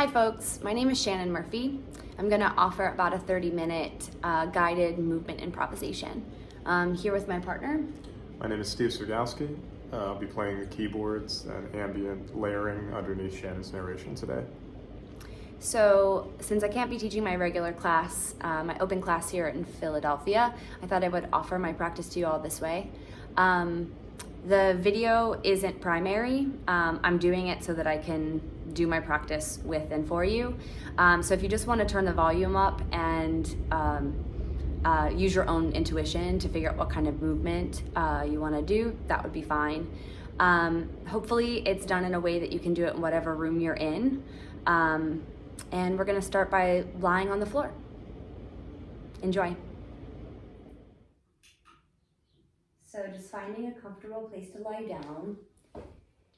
Hi folks, my name is Shannon Murphy. I'm going to offer about a 30-minute guided movement improvisation. Here with my partner. My name is Steve Surgalski. I'll be playing the keyboards and ambient layering underneath Shannon's narration today. So since I can't be teaching my regular class, my open class here in Philadelphia, I thought I would offer my practice to you all this way. The video isn't primary. I'm doing it so that I can do my practice with and for you. So if you just want to turn the volume up and use your own intuition to figure out what kind of movement you want to do, that would be fine. Hopefully it's done in a way that you can do it in whatever room you're in. And we're going to start by lying on the floor. Enjoy. So just finding a comfortable place to lie down,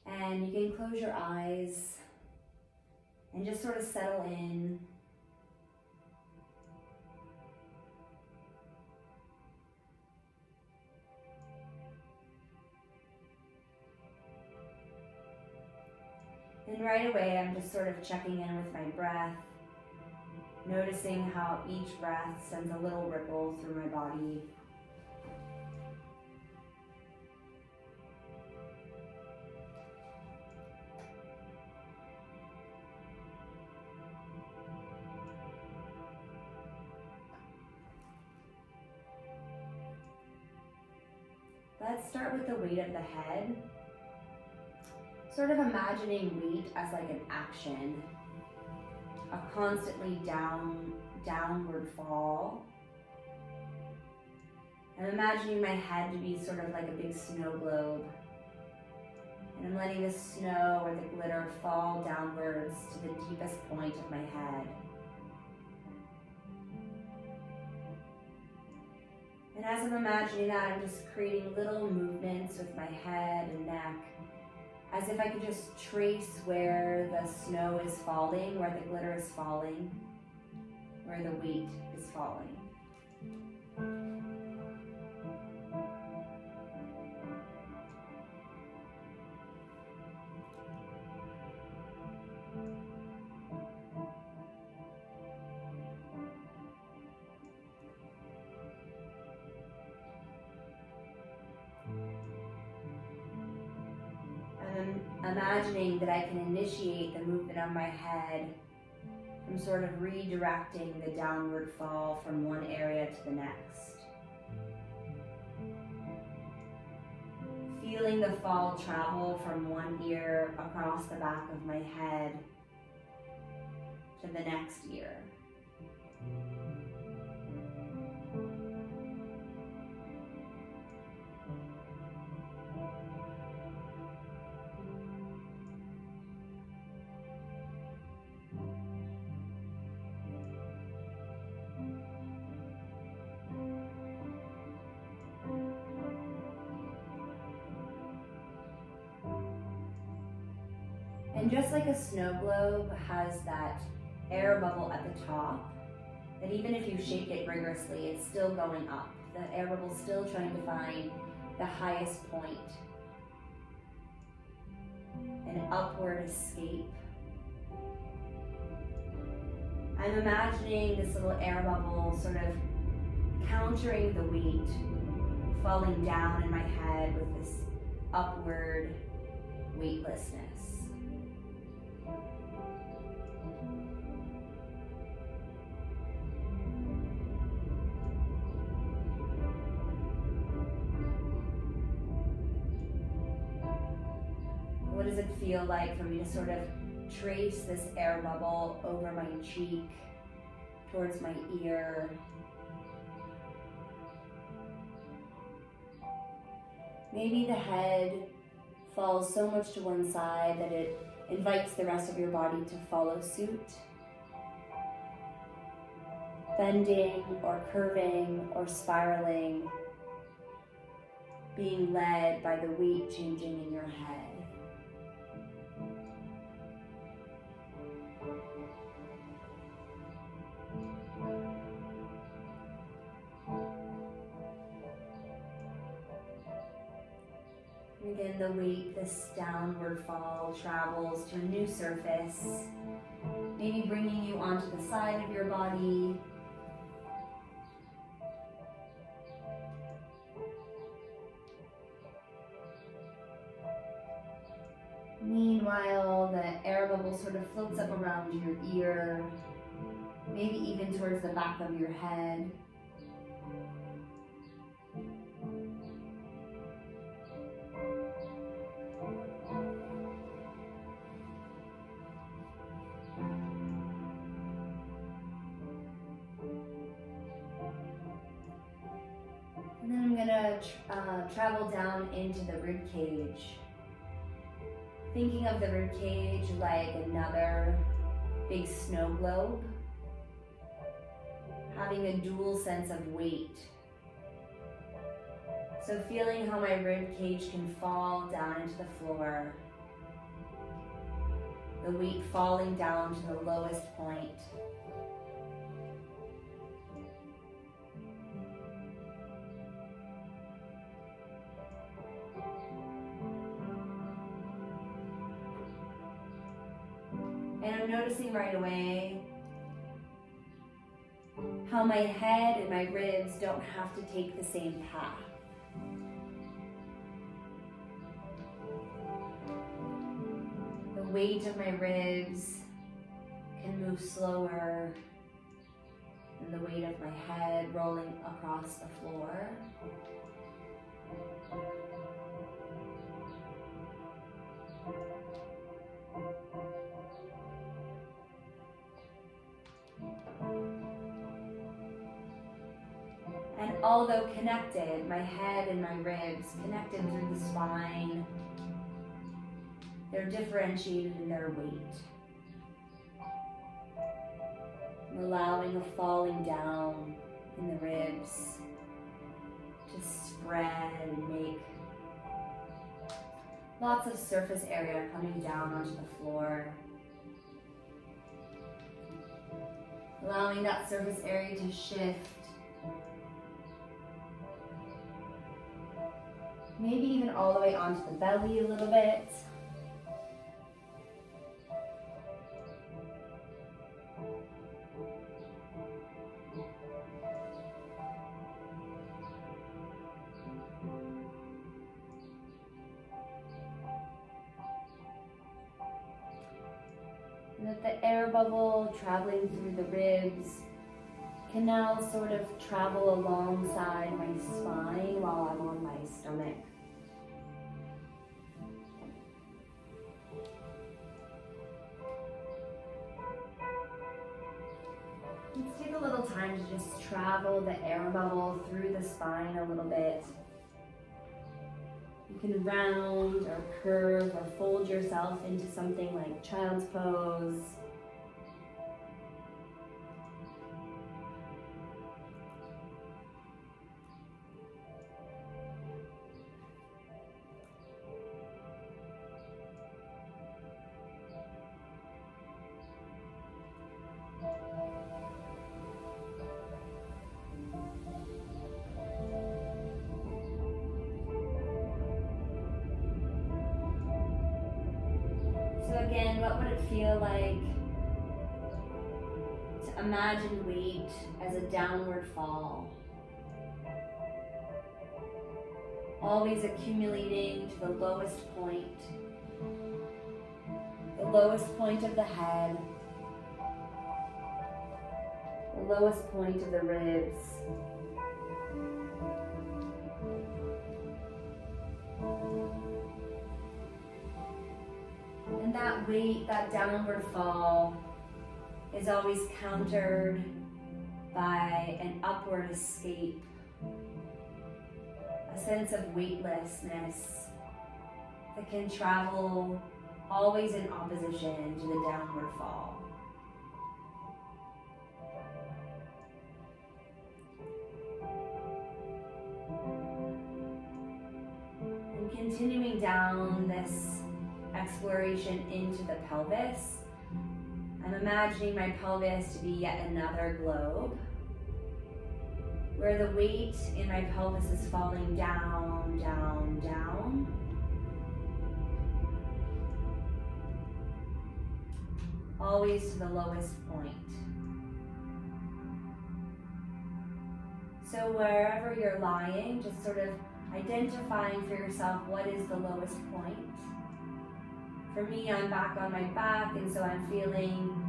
and you can close your eyes and just sort of settle in. And right away, I'm just sort of checking in with my breath, noticing how each breath sends a little ripple through my body. Let's start with the weight of the head. Sort of imagining weight as like an action, a constantly downward fall. I'm imagining my head to be sort of like a big snow globe. And I'm letting the snow or the glitter fall downwards to the deepest point of my head. And as I'm imagining that, I'm just creating little movements with my head and neck, as if I could just trace where the snow is falling, where the glitter is falling, where the weight is falling. I'm imagining that I can initiate the movement of my head from sort of redirecting the downward fall from one area to the next. Feeling the fall travel from one ear across the back of my head to the next ear. And just like a snow globe has that air bubble at the top, that even if you shake it rigorously, it's still going up. The air bubble's still trying to find the highest point. An upward escape. I'm imagining this little air bubble sort of countering the weight, falling down in my head with this upward weightlessness. What does it feel like for me to sort of trace this air bubble over my cheek, towards my ear? Maybe the head falls so much to one side that it invites the rest of your body to follow suit. Bending or curving or spiraling, being led by the weight changing in your head. in the weight, this downward fall travels to a new surface, maybe bringing you onto the side of your body. Meanwhile, the air bubble sort of floats up around your ear, maybe even towards the back of your head. And then I'm gonna travel down into the rib cage. Thinking of the rib cage like another big snow globe, having a dual sense of weight. So feeling how my rib cage can fall down into the floor, the weight falling down to the lowest point. And I'm noticing right away how my head and my ribs don't have to take the same path. The weight of my ribs can move slower than the weight of my head rolling across the floor. And although connected, my head and my ribs connected through the spine, they're differentiated in their weight. I'm allowing a falling down in the ribs to spread and make lots of surface area coming down onto the floor. Allowing that surface area to shift. Maybe even all the way onto the belly a little bit. And that the air bubble traveling through the ribs can now sort of travel alongside my spine while I'm on my stomach. Let's take a little time to just travel the air bubble through the spine a little bit. You can round or curve or fold yourself into something like child's pose. So again, what would it feel like to imagine weight as a downward fall? Always accumulating to the lowest point of the head, the lowest point of the ribs. And that weight, that downward fall, is always countered by an upward escape, a sense of weightlessness that can travel always in opposition to the downward fall. And continuing down this exploration into the pelvis, I'm imagining my pelvis to be yet another globe, where the weight in my pelvis is falling down, down, down, always to the lowest point. So wherever you're lying, just sort of identifying for yourself what is the lowest point. For me, I'm back on my back, and so I'm feeling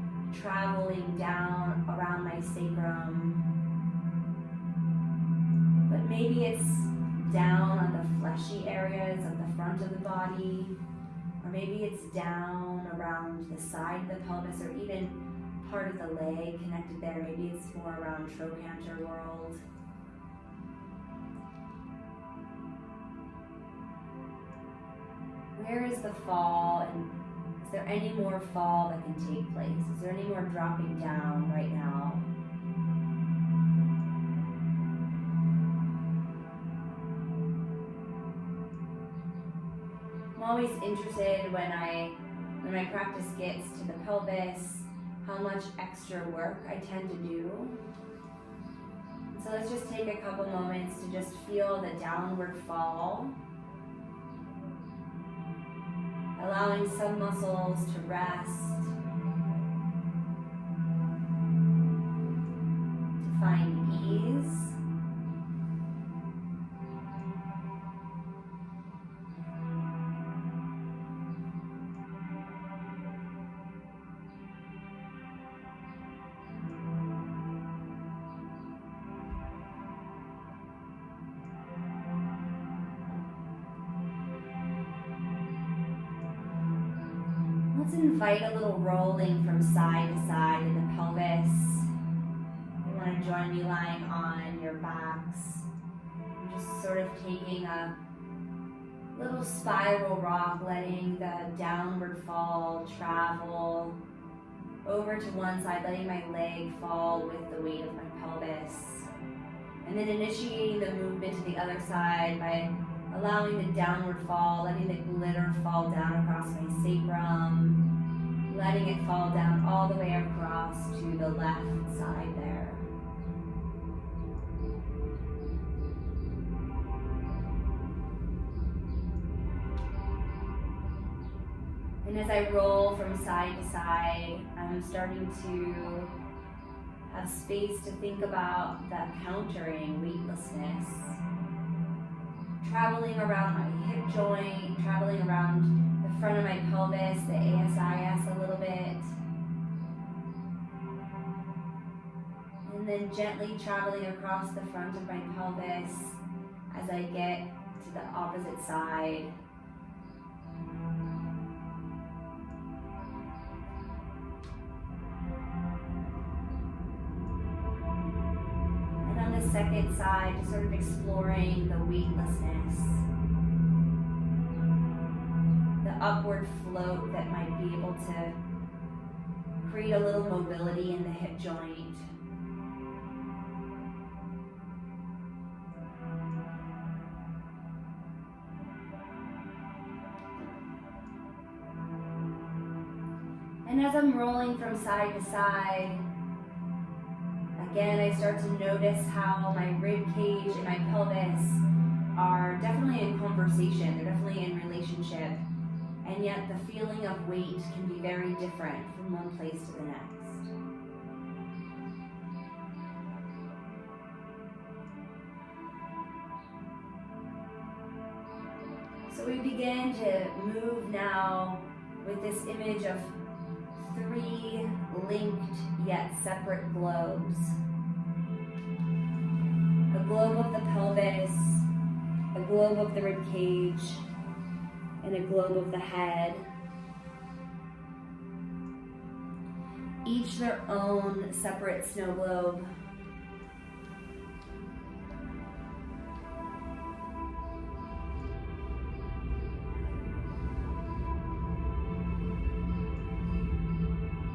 traveling down around my sacrum. But maybe it's down on the fleshy areas of the front of the body, or maybe it's down around the side of the pelvis, or even part of the leg connected there. Maybe it's more around trochanter world. Where is the fall, and is there any more fall that can take place? Is there any more dropping down right now? I'm always interested when my practice gets to the pelvis, how much extra work I tend to do. So let's just take a couple moments to just feel the downward fall. Allowing some muscles to rest, to find ease. Let's invite a little rolling from side to side in the pelvis. You want to join me lying on your backs. I'm just sort of taking a little spiral rock, letting the downward fall travel over to one side, letting my leg fall with the weight of my pelvis. And then initiating the movement to the other side by allowing the downward fall, letting the glitter fall down across my sacrum, letting it fall down all the way across to the left side there. And as I roll from side to side, I'm starting to have space to think about that countering weightlessness. Traveling around my hip joint, traveling around the front of my pelvis, the ASIS a little bit. And then gently traveling across the front of my pelvis as I get to the opposite side. And on the second side, just sort of exploring the weightlessness, the upward float that might be able to create a little mobility in the hip joint. And as I'm rolling from side to side, again, I start to notice how my rib cage and my pelvis are definitely in conversation. They're definitely in relationship. And yet the feeling of weight can be very different from one place to the next. So we begin to move now with this image of 3 linked yet separate globes. A globe of the pelvis, a globe of the rib cage, and a globe of the head. Each their own separate snow globe.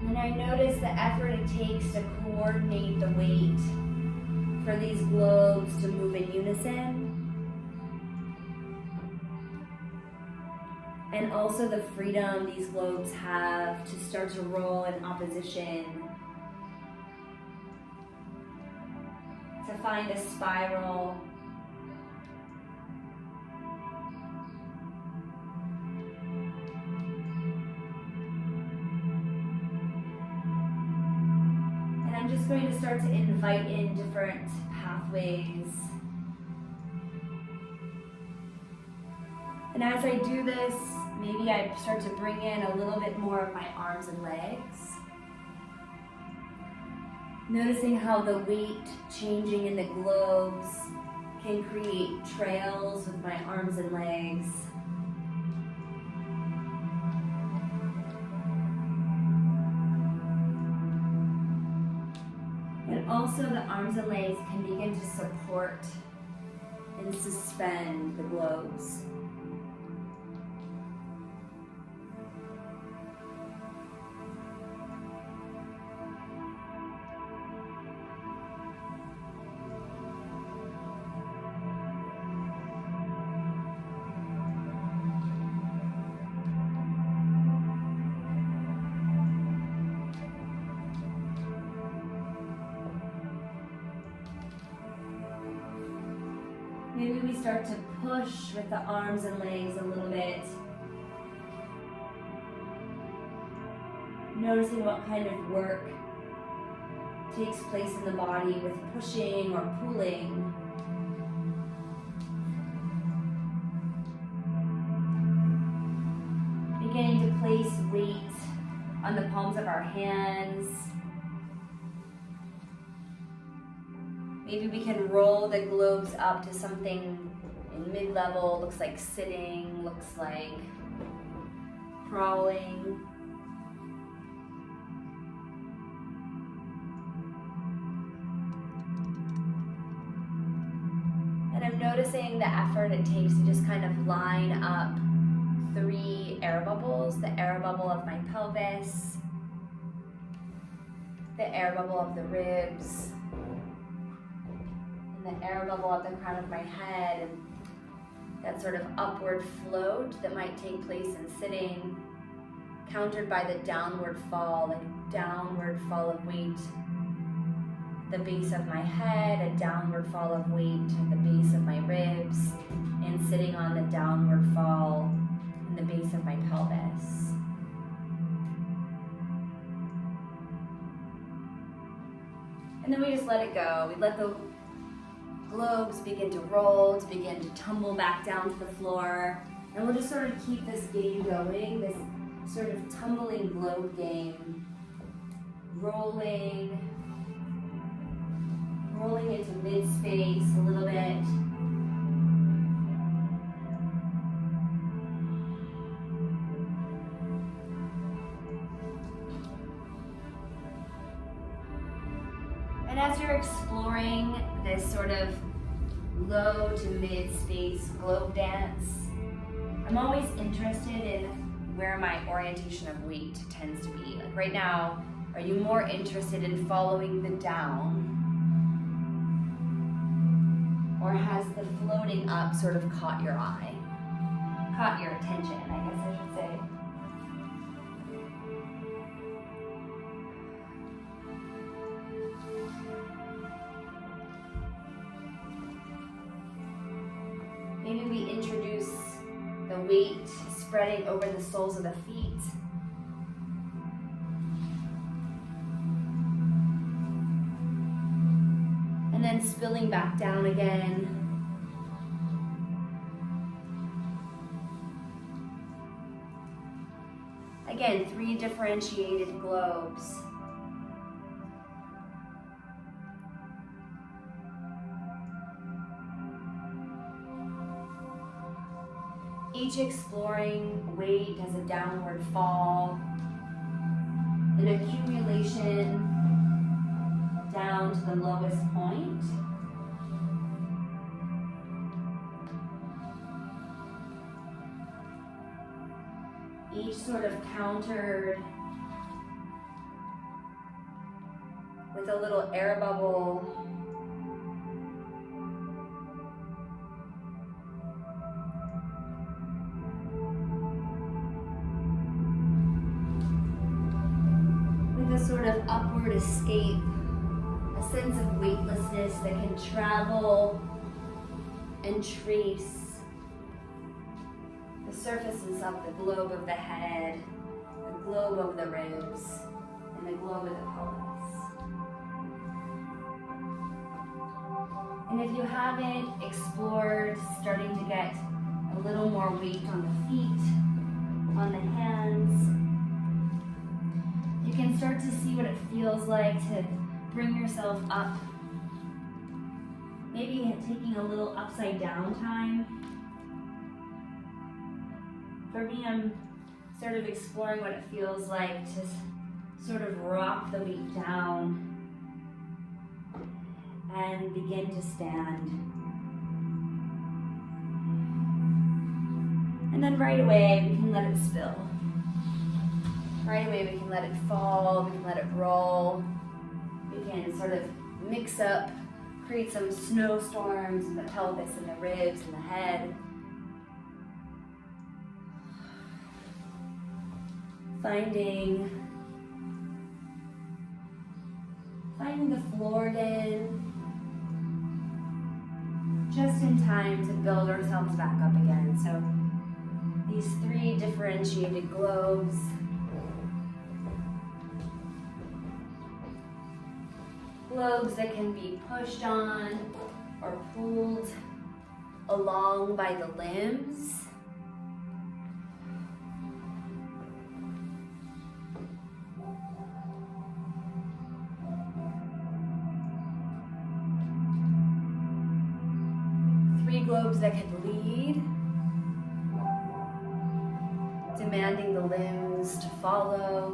And I notice the effort it takes to coordinate the weight for these globes to move in unison. And also the freedom these globes have to start to roll in opposition, to find a spiral. going to start to invite in different pathways. And as I do this, maybe I start to bring in a little bit more of my arms and legs. Noticing how the weight changing in the globes can create trails with my arms and legs. And also the arms and legs can begin to support and suspend the globes. Maybe we start to push with the arms and legs a little bit. Noticing what kind of work takes place in the body with pushing or pulling. Beginning to place weight on the palms of our hands. Maybe we can roll the globes up to something in mid-level. Looks like sitting, looks like crawling. And I'm noticing the effort it takes to just kind of line up 3 air bubbles. The air bubble of my pelvis, the air bubble of the ribs, the air bubble at the crown of my head, and that sort of upward float that might take place in sitting, countered by the downward fall, like downward fall of weight at the base of my head, a downward fall of weight at the base of my ribs, and sitting on the downward fall in the base of my pelvis. And then we just let it go. We let the globes begin to roll, to begin to tumble back down to the floor. And we'll just sort of keep this game going, this sort of tumbling globe game. Rolling into mid-space a little bit. And as you're exploring this sort of low to mid-space globe dance, I'm always interested in where my orientation of weight tends to be. Like right now, are you more interested in following the down? Or has the floating up sort of caught your eye? Caught your attention, I guess I should say. Maybe we introduce the weight spreading over the soles of the feet. And then spilling back down again. Again, 3 differentiated globes. Each exploring weight as a downward fall, an accumulation down to the lowest point. Each sort of countered with a little air bubble. With a sort of upward escape. A sense of weightlessness that can travel and trace the surfaces of the globe of the head, the globe of the ribs, and the globe of the pelvis. And if you haven't explored starting to get a little more weight on the feet, on the hands, you can start to see what it feels like to bring yourself up. Maybe taking a little upside down time. For me, I'm sort of exploring what it feels like to sort of rock the weight down and begin to stand. And then right away, we can let it spill. Right away, we can let it fall, we can let it roll. We can sort of mix up, create some snowstorms in the pelvis and the ribs and the head. Finding the floor again, just in time to build ourselves back up again. So these 3 differentiated globes. Globes that can be pushed on or pulled along by the limbs. Globes that can lead, demanding the limbs to follow.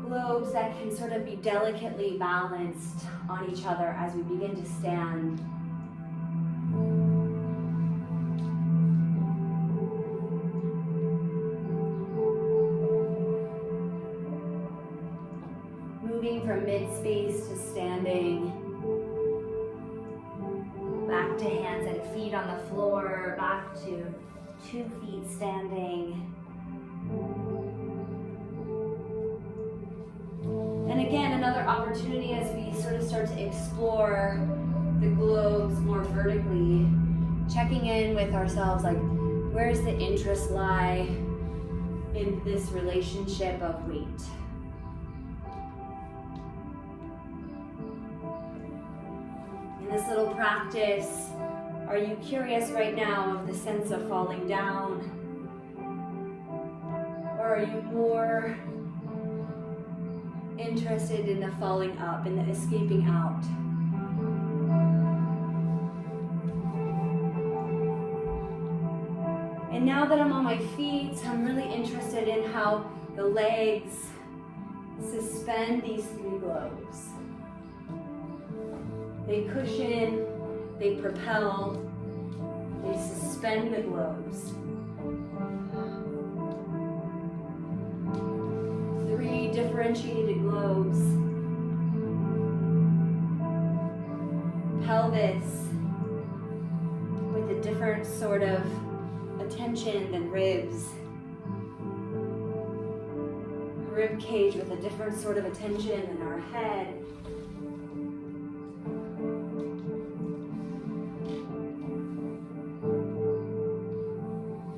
Globes that can sort of be delicately balanced on each other as we begin to stand. From mid-space to standing, back to hands and feet on the floor, back to 2 feet standing. And again, another opportunity as we sort of start to explore the globes more vertically, checking in with ourselves, like, where's the interest lie in this relationship of weight? In this little practice, are you curious right now of the sense of falling down? Or are you more interested in the falling up, in the escaping out? And now that I'm on my feet, I'm really interested in how the legs suspend these 3 globes. They cushion, they propel, they suspend the globes. 3 differentiated globes. Pelvis with a different sort of attention than ribs. Rib cage with a different sort of attention than our head.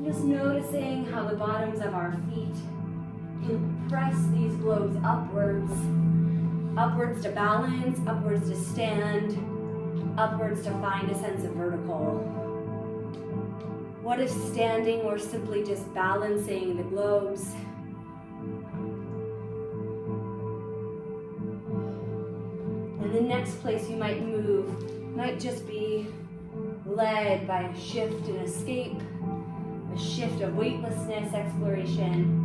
Just noticing how the bottoms of our feet press these globes upwards. Upwards to balance, upwards to stand, upwards to find a sense of vertical. What if standing were simply just balancing the globes? And the next place you might move might just be led by a shift and escape, a shift of weightlessness, exploration.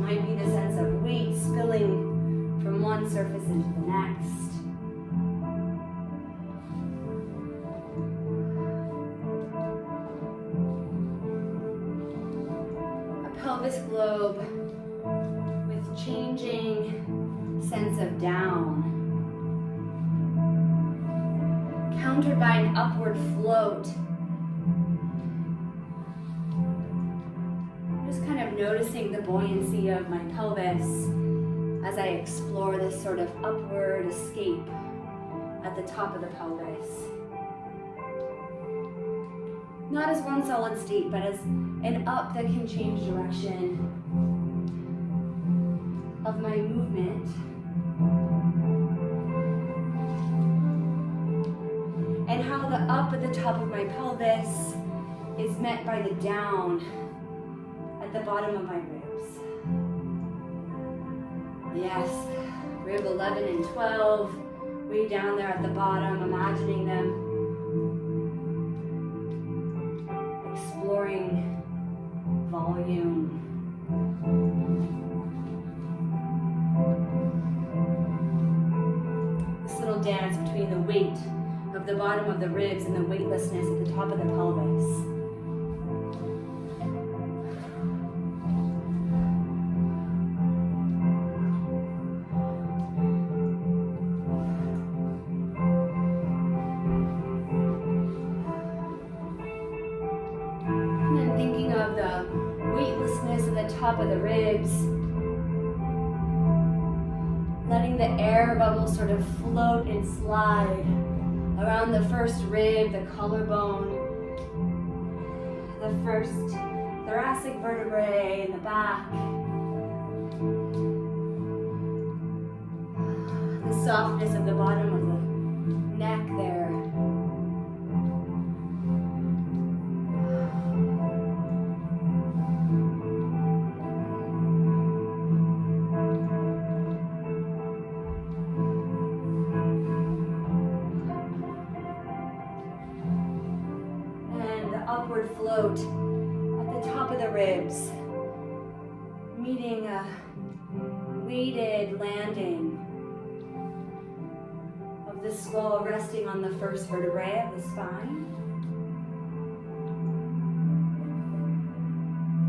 Might be the sense of weight spilling from one surface into the next. A pelvis globe with changing sense of down, countered by an upward float. Just kind of noticing the buoyancy of my pelvis as I explore this sort of upward escape. at the top of the pelvis. Not as one solid state, but as an up that can change direction of my movement. And how the up at the top of my pelvis is met by the down at the bottom of my ribs. Yes, rib 11 and 12, way down there at the bottom, imagining them, exploring volume. This little dance between the weight of the bottom of the ribs and the weightlessness at the top of the pelvis. And then thinking of the weightlessness at the top of the ribs, letting the air bubbles sort of float and slide around the first rib, the collarbone, the first thoracic vertebrae in the back, the softness of the bottom of the neck there. Upward float at the top of the ribs, meeting a weighted landing of the skull resting on the first vertebrae of the spine.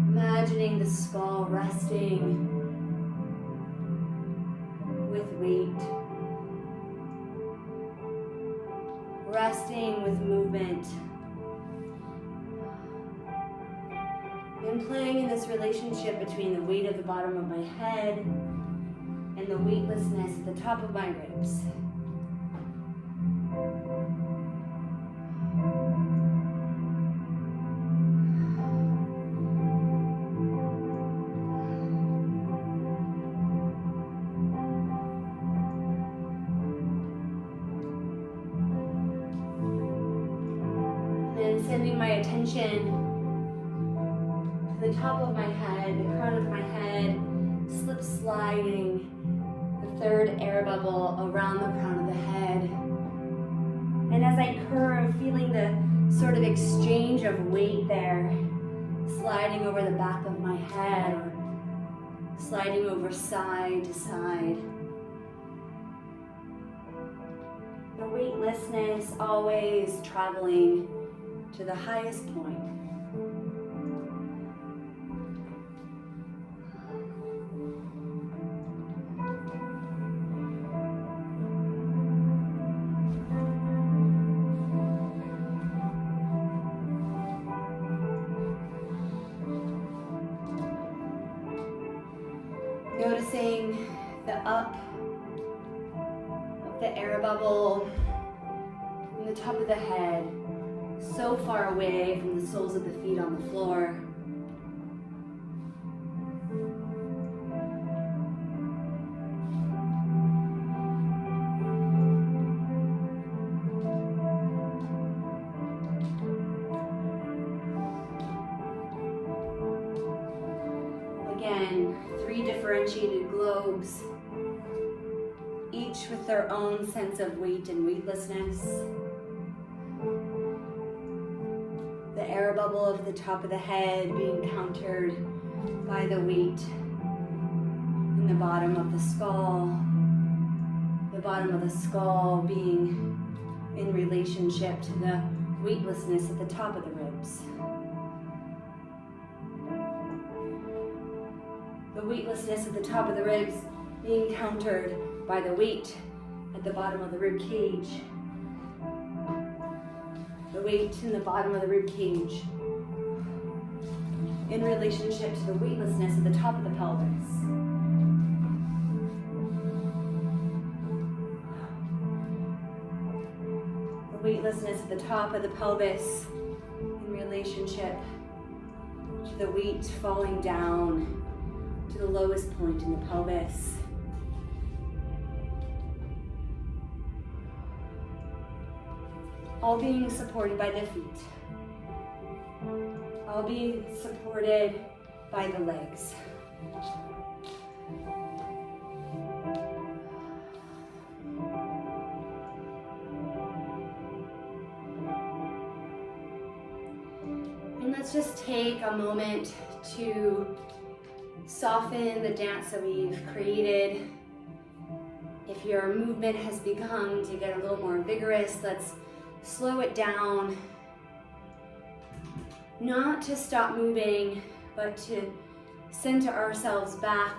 Imagining the skull resting with weight, resting with movement, and playing in this relationship between the weight of the bottom of my head and the weightlessness at the top of my ribs. And then sending my attention the top of my head, the crown of my head, slip sliding the third air bubble around the crown of the head. And as I curve, feeling the sort of exchange of weight there, sliding over the back of my head or sliding over side to side. The weightlessness always traveling to the highest point. Noticing the up of the air bubble from the top of the head, so far away from the soles of the feet on the floor. Again, 3 differentiated globes, each with their own sense of weight and weightlessness. The air bubble of the top of the head being countered by the weight in the bottom of the skull. The bottom of the skull being in relationship to the weightlessness at the top of the ribs. The weightlessness at the top of the ribs being countered by the weight at the bottom of the rib cage. The weight in the bottom of the rib cage in relationship to the weightlessness at the top of the pelvis. weightlessness at the top of the pelvis in relationship to the weight falling down to the lowest point in the pelvis. All being supported by the feet. All being supported by the legs. And let's just take a moment to soften the dance that we've created. If your movement has begun to get a little more vigorous, let's slow it down. Not to stop moving, but to center ourselves back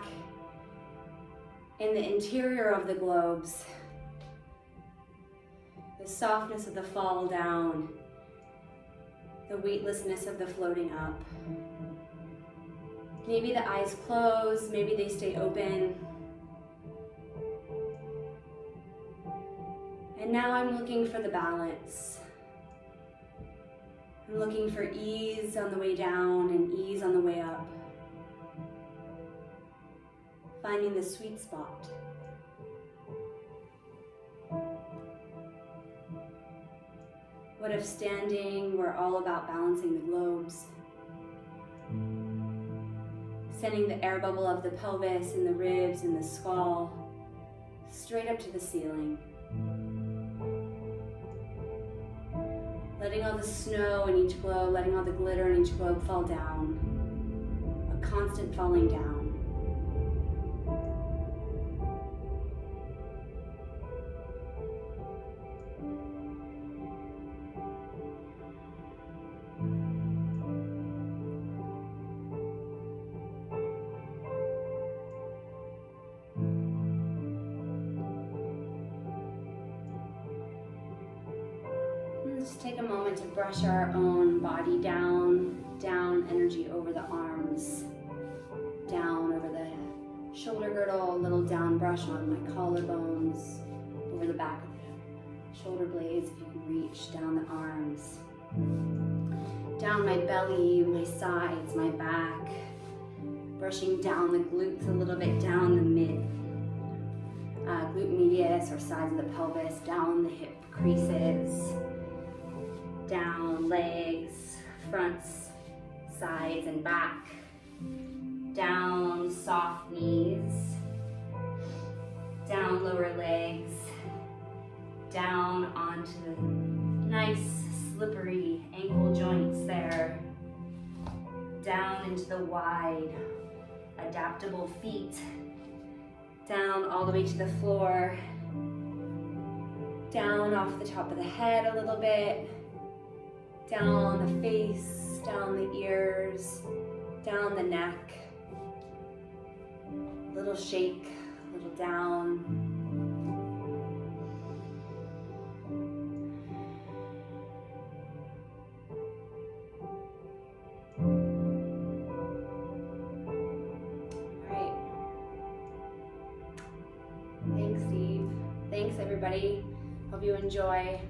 in the interior of the globes. The softness of the fall down, the weightlessness of the floating up. Maybe the eyes close, maybe they stay open. And now I'm looking for the balance. I'm looking for ease on the way down and ease on the way up. Finding the sweet spot. What if standing were all about balancing the globes? Sending the air bubble of the pelvis and the ribs and the skull straight up to the ceiling. Letting all the snow in each globe, letting all the glitter in each globe fall down. A constant falling down. Just take a moment to brush our own body down, energy over the arms, down over the shoulder girdle, a little down brush on my collarbones, over the back of the shoulder blades if you can reach, down the arms, down my belly, my sides, my back, brushing down the glutes a little bit, down the glute medius or sides of the pelvis, down the hip creases, down legs, fronts, sides and back, down soft knees, down lower legs, down onto the nice slippery ankle joints there, down into the wide adaptable feet, down all the way to the floor, down off the top of the head a little bit, down the face, down the ears, down the neck, little shake, a little down. All right. Thanks, Steve. Thanks, everybody. Hope you enjoy.